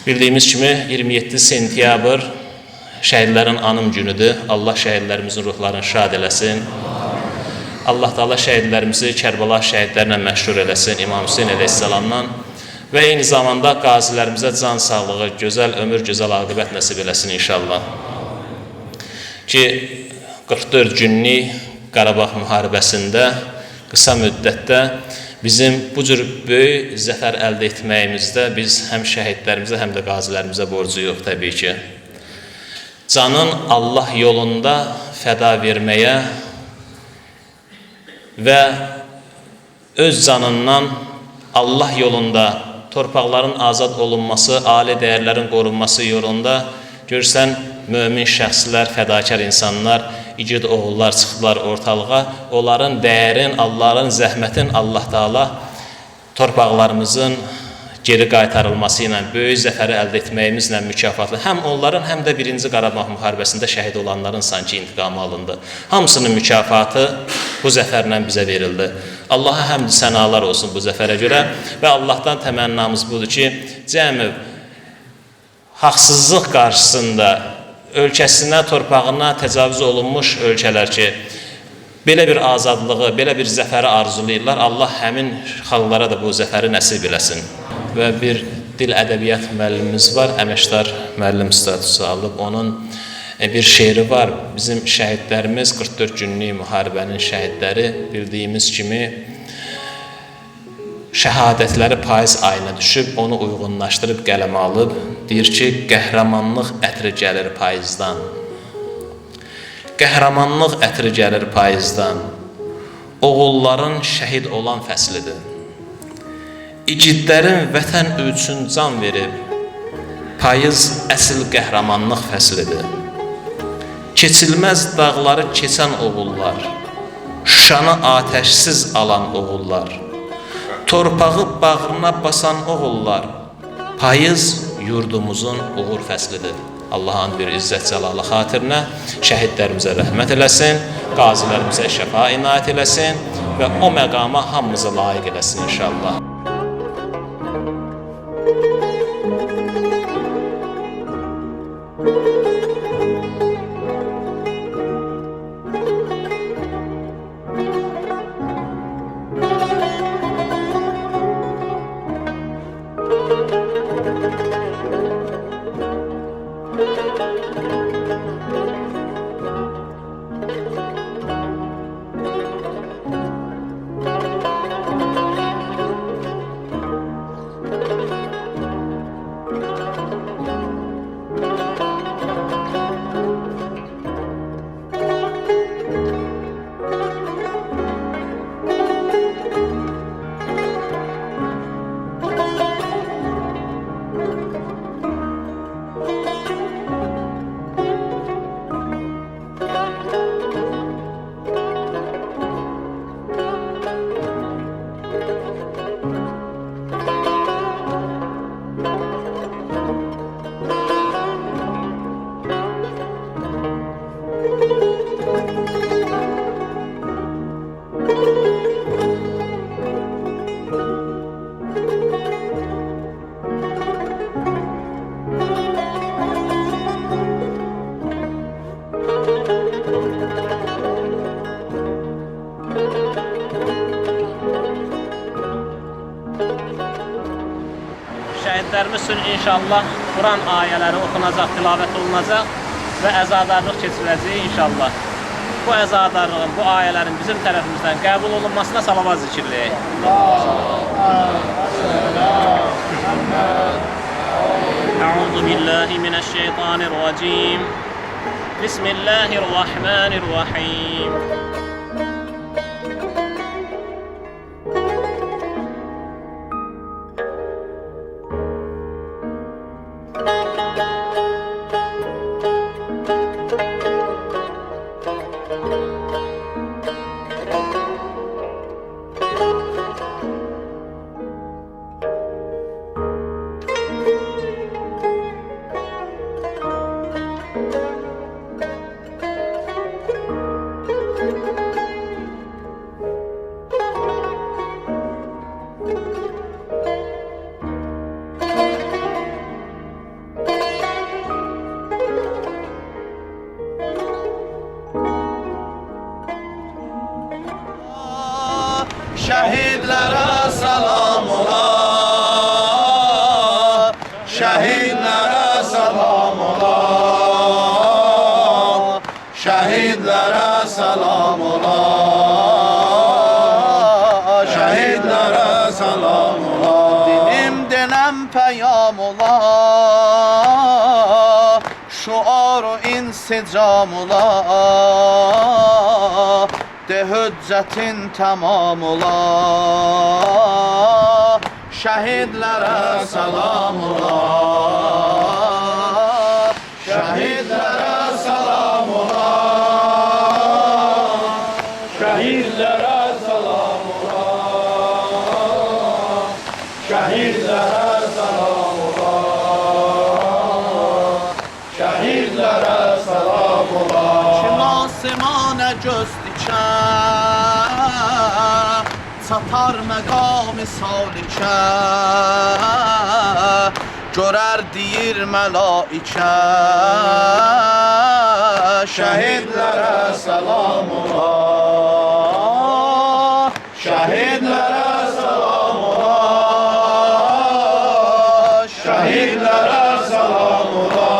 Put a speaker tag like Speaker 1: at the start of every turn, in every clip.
Speaker 1: Bildiyimiz kimi 27 sentyabr şəhidlərin anım günüdür. Allah şəhidlərimizin ruhlarını şad eləsin. Allah Teala şəhidlərimizi Kərbəla şəhidlərlə məşhur eləsin, İmam Hüseyin əleyhissalamdan və eyni zamanda qazilərimizə can sağlığı, gözəl ömür, gözəl aqibət nəsib eləsin inşallah. Ki 44 günlük Qarabağ müharibəsində qısa müddətdə bizim bu cür böyük zəfər əldə etməyimizdə biz həm şəhidlərimizə, həm də qazilərimizə borcuyuq təbii ki. Canın Allah yolunda fəda verməyə və öz canından Allah yolunda torpaqların azad olunması, ali dəyərlərin qorunması yolunda görsən, mömin şəxslər, fədakar insanlar, igid oğullar çıxdılar ortalığa. Onların dəyərin, Allahın zəhmətin Allah Teala torpaqlarımızın geri qaytarılması ilə, böyük zəfəri əldə etməyimizlə mükafatlı. Həm onların, həm də 1-ci Qarabağ müharibəsində şəhid olanların sanki intiqamı alındı. Hamısının mükafatı bu zəfərlə bizə verildi. Allaha həmd sənalar olsun bu zəfərə görə və Allahdan təmənnamız budur ki, cəmi haqsızlıq qarşısında ölkəsinə, torpağına təcavüz olunmuş ölkələr ki, belə bir azadlığı, belə bir zəfəri arzulayırlar. Allah həmin xalqlara da bu zəfəri nəsib eləsin. Və bir dil ədəbiyyat müəllimimiz var, əməkdar müəllim statusu alıb. Onun bir şeiri var. Bizim şəhidlərimiz, 44 günlük müharibənin şəhidləri bildiyimiz kimi şəhadətləri payız ayına düşüb, onu uyğunlaşdırıb qələmə alıb. Deyir ki, qəhrəmanlıq ətri gəlir payızdan. Qəhrəmanlıq ətri gəlir payızdan. Oğulların şəhid olan fəslidir. İgidlərin vətən üçün can verib, payız əsl qəhrəmanlıq fəslidir. Keçilməz dağları keçən oğullar, Şuşanı atəşsiz alan oğullar, torpağı bağrına basan oğullar, payız yurdumuzun uğur fəslidir. Allahın bir izzət cəlalı xatirinə şəhidlərimizə rəhmət eləsin, qazilərimizə şəfa inayət eləsin və o məqama hamımızı layiq eləsin inşallah. Şəhidlərimiz üçün inşallah Quran ayələri oxunacaq, tilavət olunacaq və əzadarlıq keçiriləcək inşallah. Bu əzadarlığın, bu ayələrin bizim tərəfimizdən qəbul olunmasına salavat zikirləyək. Əuzu billahi minəşşeytanirracim. Bismillahirrahmanirrahim.
Speaker 2: şehidlere selam ola. Şehidlere selam ola. Şehidlere selam ola. Şehidlere selam ola. Dilim dinem peyam ola. Şuar-ı insicam ola. De hüccetin tamam ola. Şehidlere selam ola. Şehidlere selam ola. Şehidlere selam ola. Şehidlere selam ola. Şehidlere selam ola. Şinasimane göz dikə, çatar məqam-ı salikə, görər deyir məlaikə. Şəhidlərə səlam ola. Şəhidlərə səlam ola. Şəhidlərə səlam ola.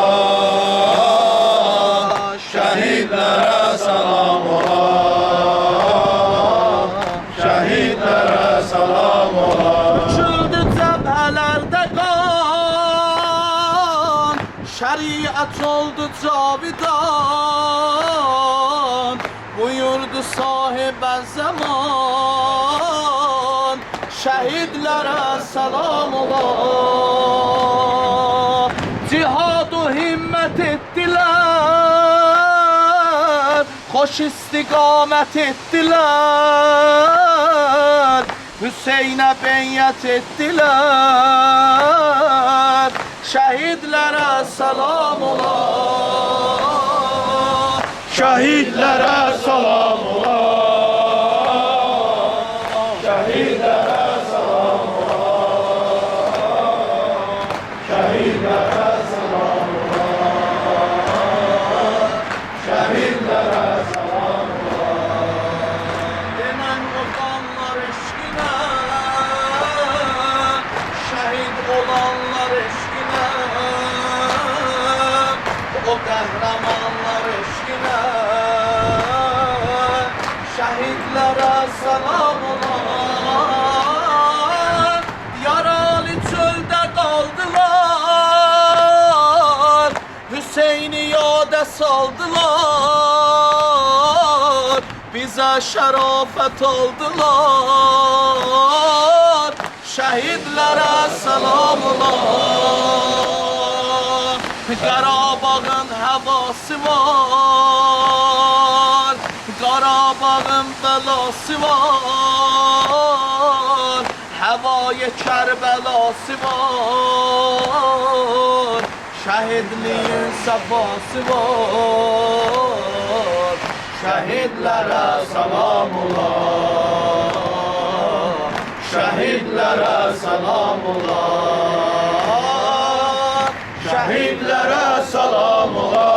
Speaker 2: Şəhidlərə səlam ola. Şəhidlərə səlam ola. Büküldü cəbhələrdə qan, şəriət oldu cavidan. Buyurdu sahibə zaman, şəhidlərə səlam ola. Cihad-ı himmət etdilər, xoş istiqamət etdilər, Hüseynə beyyət etdilər. Şəhidlərə səlam ola. Şəhidlərə səlam ola. Şəhidlərə səlam ola. Şəhidlərə səlam ola. Şəhidlərə səlam ola. Denən o qanlar eşqinə, şəhid olanlar eşqinə, o qəhrəmanlar eşqinə, şəhidlərə səlam ola. Yaralı çöldə qaldılar, Hüseyni yadə saldılar, bizə şərafət aldılar. Şəhidlərə səlam ola. Qarabağın həvası var, Qarabağın bəlası var, həvaya Kərbəlası var, şəhidliyin səfası var. Şəhidlərə səlam ola. Şəhidlərə səlam ola. Şəhidlərə səlam ola.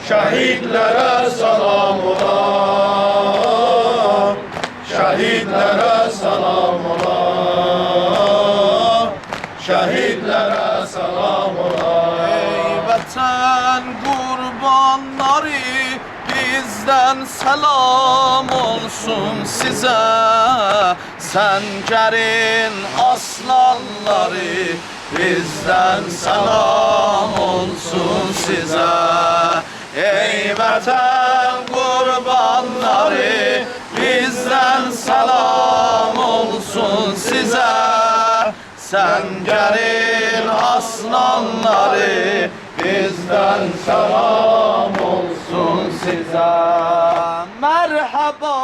Speaker 2: Şəhidlərə səlam ola. Şəhidlərə səlam ola. Şəhidlərə səlam ola. Ey vətən qurbanları, bizdən səlam olsun sizə. Səncərin aslanları, bizdən səlam olsun sizə. Ey vətən qurbanları, bizdən səlam olsun sizə. Səncərin aslanları, bizdən səlam olsun sizə. Mərhaba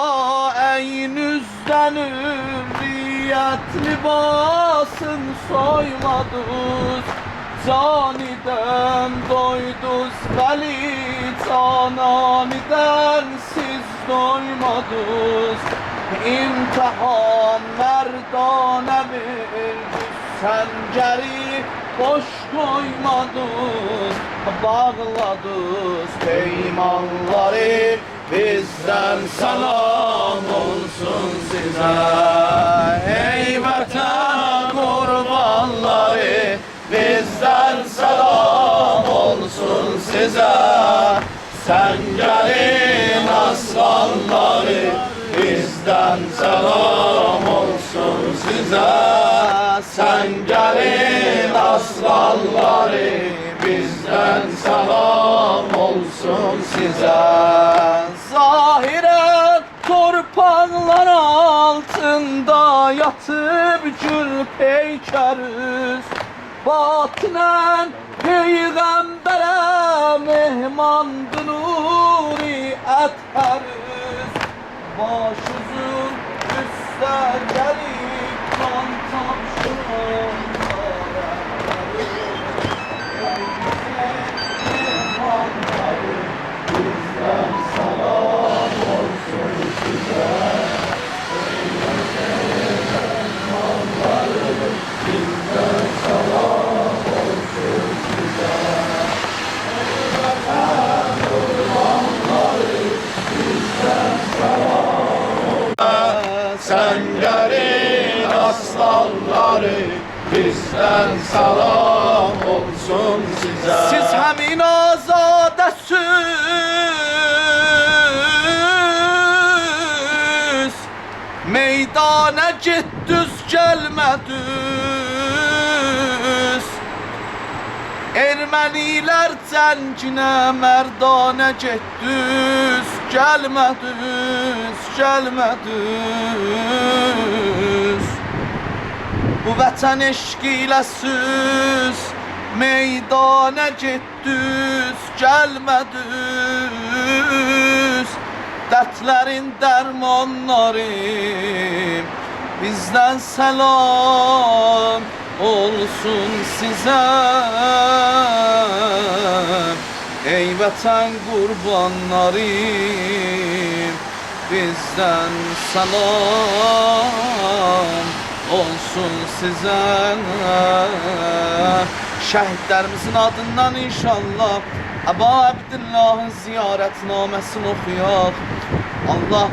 Speaker 2: əynüzdən hürriyyət libasın soymadız, caniden doyduz veli, cananiden siz doymadız. İmtihan merdane verdik, səncəri boş koymadız, bağladız peymanları, bizden selam olsun size. Ey vatan kurbanları, bizden selam olsun size. Sencerin aslanları, bizden selam olsun size. Sencerin aslanları, bizden selam olsun size. Zahire torpaklar altında yatıp gül peykeriz. Batinen peygambere mehmandı nuri eteriz. Başımızın üstler gelip kan tapşıran Sencerin aslanları, bizden selam olsun size. Siz hemin azadəsiz, meydana gittüz gelmedüz. Ermeniler cəngine merdane gittüz, gelmedüz, gelmedüz. Bu vətən eşqiyle süz, meydana gittüz, gelmedüz. Dertlerin dermanları, bizden selam olsun size. Ey vətən qurbanları, bizden selam olsun size. Şehitlerimizin adından inşallah Əba Abdullah'ın ziyaretnamesini okuyaq. Allah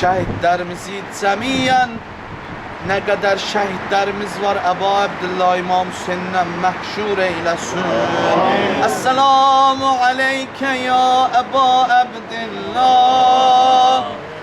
Speaker 2: şehitlerimizi cemiyen, ne kadar şehitlerimiz var Əba Abdullah İmam Hüseyin'den mahşur eylesin. Esselamu aleyke ya Əba Abdullah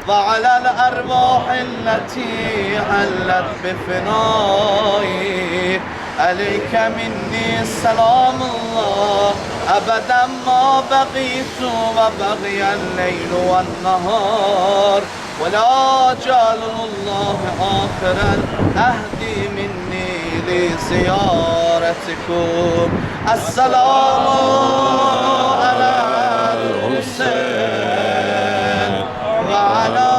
Speaker 2: ve alel ervahilleti hallet bifenai. Aleyke minni selamullah ebeden ma begitu ve begiyen leylu ve nehar. Ve la calullah ahiren ehdi minni li ziyaretikum. Esselamu alel Hüseyin ve ala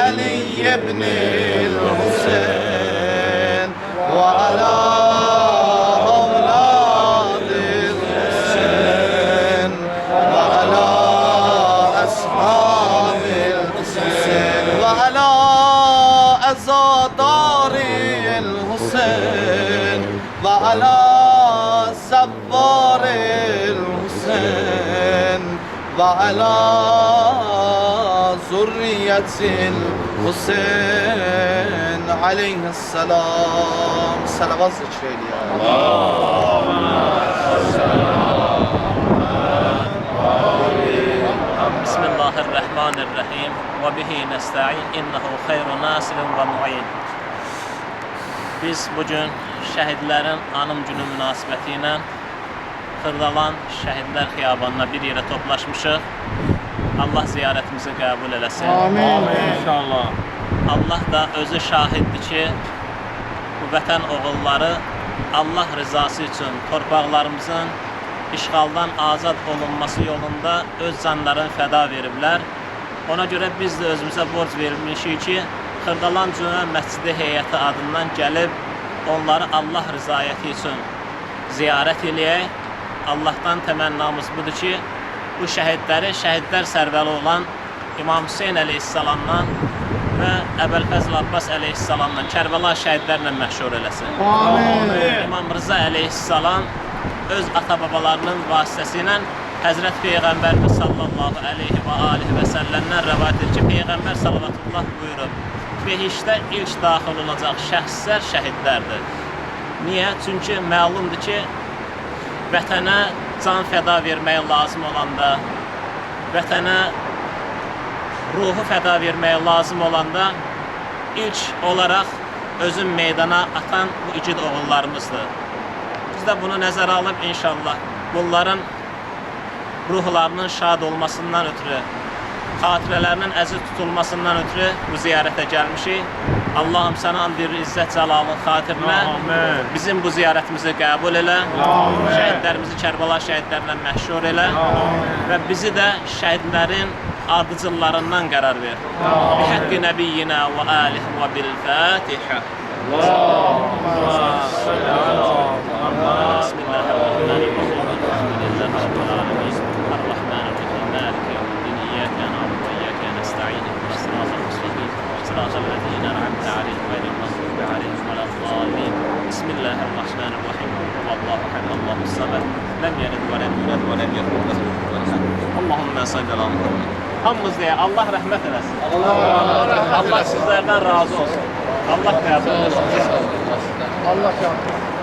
Speaker 2: Ali ibnil Hüseyin ve ala evladil Hüseyin ve ala ashabil Hüseyin ve ala azadaril Hüseyin ve ala sabbaril Hüseyin ve ala zurriyetil Hüseyin aleyhisselam. Salavat zikreyle ya.
Speaker 3: Bismillahirrahmanirrahim. Ve bihi nesta'in innehu hayru nasirin ve mu'in. Biz bugün şehitlerin anım günü münasibətiyle Xırdalan Şəhidlər Xiyabanına bir yerə toplaşmışıq. Allah ziyaretimizi qəbul eləsin.
Speaker 2: Amin.
Speaker 3: İnşallah. Allah da özü şahiddir ki, bu vətən oğulları Allah rızası üçün torpaqlarımızın işğaldan azad olunması yolunda öz canlarını fəda veriblər. Ona görə biz də özümüzə borc vermişik ki, Xırdalan Cümə Məscidi heyəti adından gəlib onları Allah rızayəti üçün ziyarət eləyək. Allah'tan təmənnamız budur ki, bu şəhidləri, şəhidlər sərvəli olan İmam Hüseyin əleyhissalamdan və Əbəlfəzl Abbas əleyhissalamdan, Kərbəla şəhidlərlə məşhur eləsin. Amin. İmam Rıza əleyhissalam öz ata-babalarının vasitəsilə Həzrət Peyğəmbərimiz sallallahu əleyhi və alihi və səlləmdən rəvayət edir ki, Peyğəmbər sallallahu buyurub, behişdə ilk daxil olacaq şəxslər şəhidlərdir. Niyə? Çünki məlumdur ki, vətənə can fəda vermək lazım olanda, vətənə ruhu fəda vermək lazım olanda ilk olaraq özün meydana atan bu igid oğullarımızdır. Biz də bunu nəzərə alıb inşallah bunların ruhlarının şad olmasından ötürü, xatirələrinin əziz tutulmasından ötürü bu ziyarətə gəlmişik. Allahım sənə bir izzət cəlalın xatirinə bizim bu ziyarətimizi qəbul elə, şəhidlərimizi Kərbala şəhidlərindən məşhur elə və bizi də şəhidlərin ardıcıllarından qərar ver. Bihaqqi nəbiyyinə və alih və bil-Fatihə. Bismillahirrahmanirrahim. Elhamdülillahi Rabbil alemin. Ar-Rahmanir-Rahim. Maliki yevmiddin. İyyake na'budu və iyyake nestaîn. İhdinas siratal mustaqim. Siratal lezîne en'amte aleyhim gayril mağdûbi aleyhim veleddâllîn. Bismillahirrahmanirrahim. Allahu ehad, Allahu samed. Lem yelid və lem yulad və lem yekun lehu kufuven ahad. Allahumme salli ala Muhammed. Hamımız deyə Allah rəhmət eləsin. Allah sizlərdən razı olsun. Allah qəbul etsin.
Speaker 2: Allah qəbul etsin.